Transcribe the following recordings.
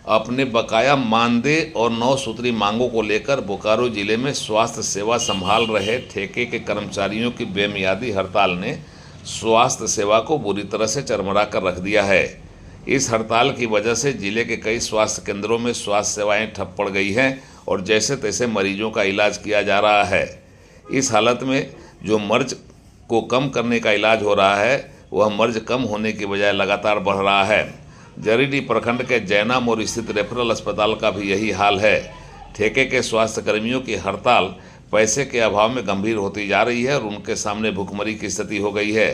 अपने बकाया मानदेय और 9 सूत्री मांगों को लेकर बोकारो जिले में स्वास्थ्य सेवा संभाल रहे ठेके के कर्मचारियों की बेमियादी हड़ताल ने स्वास्थ्य सेवा को बुरी तरह से चरमरा कर रख दिया है। इस हड़ताल की वजह से जिले के कई स्वास्थ्य केंद्रों में स्वास्थ्य सेवाएं ठप पड़ गई हैं और जैसे तैसे मरीजों का इलाज किया जा रहा है। इस हालत में जो मर्ज को कम करने का इलाज हो रहा है वह मर्ज कम होने की बजाय लगातार बढ़ रहा है। जरीडीह प्रखंड के जैना मोड़ स्थित रेफरल अस्पताल का भी यही हाल है। ठेके के स्वास्थ्य कर्मियों की हड़ताल पैसे के अभाव में गंभीर होती जा रही है और उनके सामने भुखमरी की स्थिति हो गई है।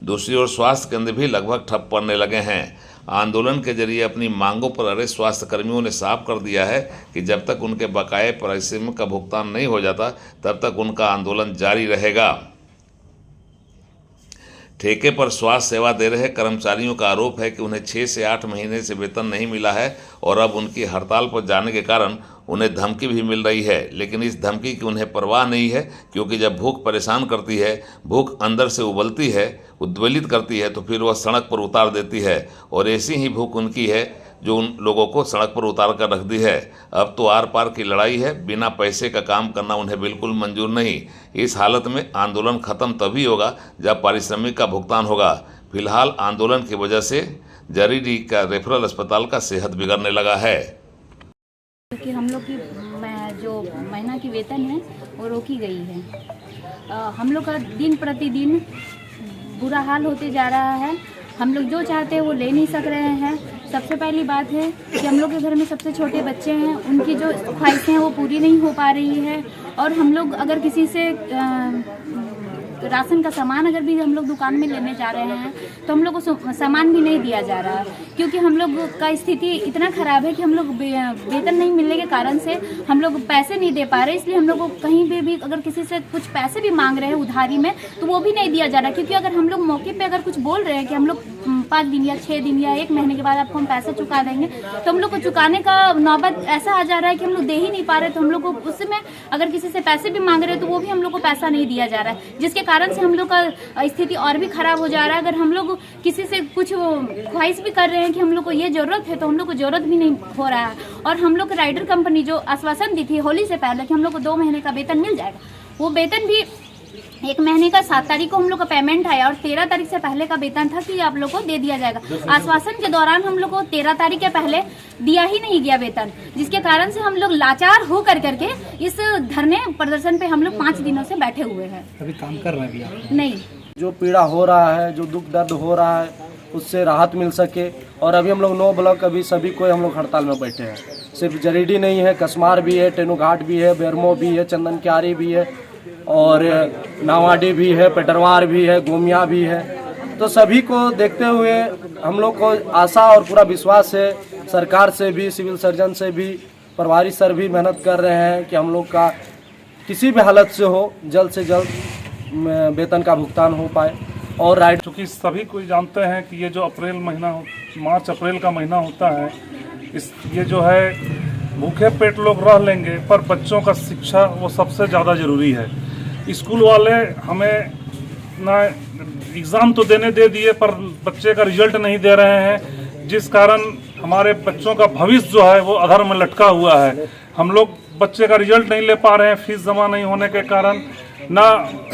दूसरी ओर स्वास्थ्य केंद्र भी लगभग ठप पड़ने लगे हैं। आंदोलन के जरिए अपनी मांगों पर अड़े स्वास्थ्य कर्मियों ने साफ कर दिया है कि जब तक उनके बकाये पारिश्रमिक का भुगतान नहीं हो जाता तब तक उनका आंदोलन जारी रहेगा। ठेके पर स्वास्थ्य सेवा दे रहे कर्मचारियों का आरोप है कि उन्हें 6 से 8 महीने से वेतन नहीं मिला है और अब उनकी हड़ताल पर जाने के कारण उन्हें धमकी भी मिल रही है, लेकिन इस धमकी की उन्हें परवाह नहीं है क्योंकि जब भूख परेशान करती है, भूख अंदर से उबलती है, उद्वेलित करती है तो फिर वह सड़क पर उतार देती है और ऐसी ही भूख उनकी है जो उन लोगों को सड़क पर उतार कर रख दी है। अब तो आर पार की लड़ाई है, बिना पैसे का काम करना उन्हें बिल्कुल मंजूर नहीं। इस हालत में आंदोलन खत्म तभी होगा जब पारिश्रमिक का भुगतान होगा। फिलहाल आंदोलन की वजह से जरीडीह का रेफरल अस्पताल का सेहत बिगड़ने लगा है। कि हम लोग की जो महीना की वेतन है वो रोकी गई है। हम लोग का दिन प्रतिदिन बुरा हाल होते जा रहा है। हम लोग जो चाहते हैं वो ले नहीं सक रहे हैं। सबसे पहली बात है कि हम लोग के घर में सबसे छोटे बच्चे हैं, उनकी जो ख्वाहिशें हैं वो पूरी नहीं हो पा रही है। और हम लोग अगर किसी से राशन का सामान अगर भी हम लोग दुकान में लेने जा रहे हैं तो हम लोग को सामान भी नहीं दिया जा रहा है क्योंकि हम लोग का स्थिति इतना ख़राब है कि हम लोग वेतन नहीं मिलने के कारण से हम लोग पैसे नहीं दे पा रहे। इसलिए हम लोग को कहीं पे भी अगर किसी से कुछ पैसे भी मांग रहे हैं उधारी में तो वो भी नहीं दिया जा रहा क्योंकि अगर हम लोग मौके पे अगर कुछ बोल रहे हैं कि हम लोग 5 दिन या 6 दिन या 1 महीने के बाद आपको हम पैसे चुका देंगे तो हम लोग को चुकाने का नौबत ऐसा आ जा रहा है कि हम लोग दे ही नहीं पा रहे। तो हम लोग को उसमें अगर किसी से पैसे भी मांग रहे हैं तो वो भी हम लोग को पैसा नहीं दिया जा रहा है, जिसके कारण से हम लोग का स्थिति और भी खराब हो जा रहा है। अगर हम लोग किसी से कुछ ख्वाहिश भी कर रहे हैं कि हम लोग को ये जरूरत है तो हम लोग को जरूरत भी नहीं हो रहा है। और हम लोग राइडर कंपनी जो आश्वासन दी थी होली से पहले कि हम लोग को 2 महीने का वेतन मिल जाएगा, वो वेतन भी 1 महीने का 7 तारीख को हम लोग का पेमेंट आया और 13 तारीख से पहले का वेतन था कि आप लोग को दे दिया जाएगा। आश्वासन के दौरान हम लोग को 13 तारीख के पहले दिया ही नहीं गया वेतन, जिसके कारण से हम लोग लाचार हो करके इस धरने प्रदर्शन पे हम लोग 5 दिनों से बैठे हुए हैं। अभी काम कर रहे हैं नहीं, जो पीड़ा हो रहा है, जो दुख दर्द हो रहा है उससे राहत मिल सके। और अभी हम लोग 9 ब्लॉक अभी सभी कोई हम लोग हड़ताल में बैठे हैं। सिर्फ जरीडीह नहीं है, कसमार भी है, टेनुघाट भी है, बेरमो भी है, चंदन क्यारी भी है और नावाडी भी है, पेटरवार भी है, गोमिया भी है। तो सभी को देखते हुए हम लोग को आशा और पूरा विश्वास है, सरकार से भी, सिविल सर्जन से भी, प्रभारी सर भी मेहनत कर रहे हैं कि हम लोग का किसी भी हालत से हो जल्द से जल्द वेतन का भुगतान हो पाए। और राइट क्योंकि सभी कोई जानते हैं कि ये जो अप्रैल महीना मार्च अप्रैल का महीना होता है, ये जो है भूखे पेट लोग रह लेंगे पर बच्चों का शिक्षा वो सबसे ज़्यादा ज़रूरी है। स्कूल वाले हमें ना एग्ज़ाम तो देने दे दिए पर बच्चे का रिजल्ट नहीं दे रहे हैं, जिस कारण हमारे बच्चों का भविष्य जो है वो अधर में लटका हुआ है। हम लोग बच्चे का रिजल्ट नहीं ले पा रहे हैं, फीस जमा नहीं होने के कारण। ना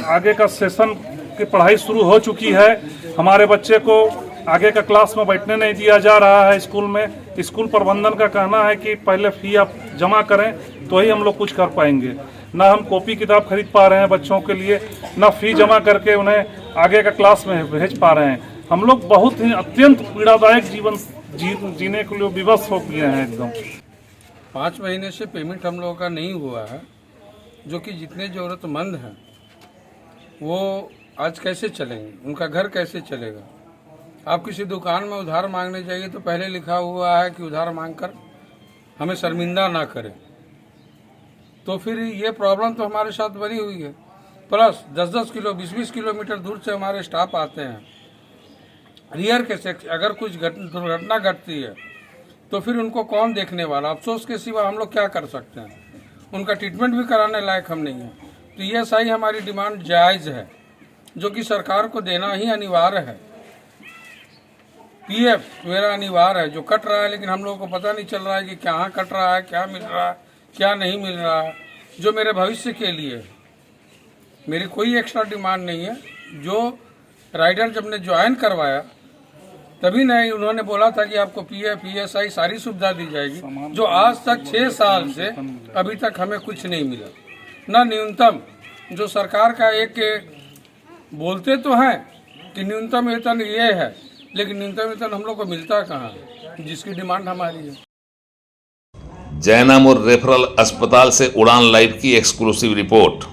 आगे का सेशन की पढ़ाई शुरू हो चुकी है, हमारे बच्चे को आगे का क्लास में बैठने नहीं दिया जा रहा है स्कूल में। स्कूल प्रबंधन का कहना है कि पहले फ़ी आप जमा करें तो ही हम लोग कुछ कर पाएंगे। ना हम कॉपी किताब खरीद पा रहे हैं बच्चों के लिए, ना फ़ी जमा करके उन्हें आगे का क्लास में भेज पा रहे हैं। हम लोग बहुत ही अत्यंत पीड़ादायक जीवन जीने के लिए विवश हो गए हैं एकदम। 5 महीने से पेमेंट हम लोगों का नहीं हुआ है, जो कि जितने ज़रूरतमंद हैं वो आज कैसे चलेंगे, उनका घर कैसे चलेगा। आप किसी दुकान में उधार मांगने जाइए तो पहले लिखा हुआ है कि उधार मांगकर हमें शर्मिंदा ना करें। तो फिर ये प्रॉब्लम तो हमारे साथ बनी हुई है। प्लस 10-10 किलो 20-20 किलोमीटर दूर से हमारे स्टाफ आते हैं। रियर के से अगर कुछ दुर्घटना घटती है तो फिर उनको कौन देखने वाला। अफसोस के सिवा हम लोग क्या कर सकते हैं, उनका ट्रीटमेंट भी कराने लायक हम नहीं हैं। तो ये सही हमारी डिमांड जायज़ है, जो कि सरकार को देना ही अनिवार्य है। पीएफ मेरा अनिवार्य है जो कट रहा है, लेकिन हम लोगों को पता नहीं चल रहा है कि कहाँ कट रहा है, क्या मिल रहा है, क्या नहीं मिल रहा है, जो मेरे भविष्य के लिए है। मेरी कोई एक्स्ट्रा डिमांड नहीं है। जो राइडर जब ने ज्वाइन करवाया तभी नहीं उन्होंने बोला था कि आपको पीएफ ईएसआई सारी सुविधा दी जाएगी, जो आज तक 6 साल से अभी तक हमें कुछ नहीं मिला, ना न्यूनतम। जो सरकार का एक बोलते तो हैं कि न्यूनतम वेतन ये है, लेकिन न्यूनतम वेतन हम लोग को मिलता कहाँ है, जिसकी डिमांड हमारी है। जैनामुर रेफरल अस्पताल से उड़ान लाइव की एक्सक्लूसिव रिपोर्ट।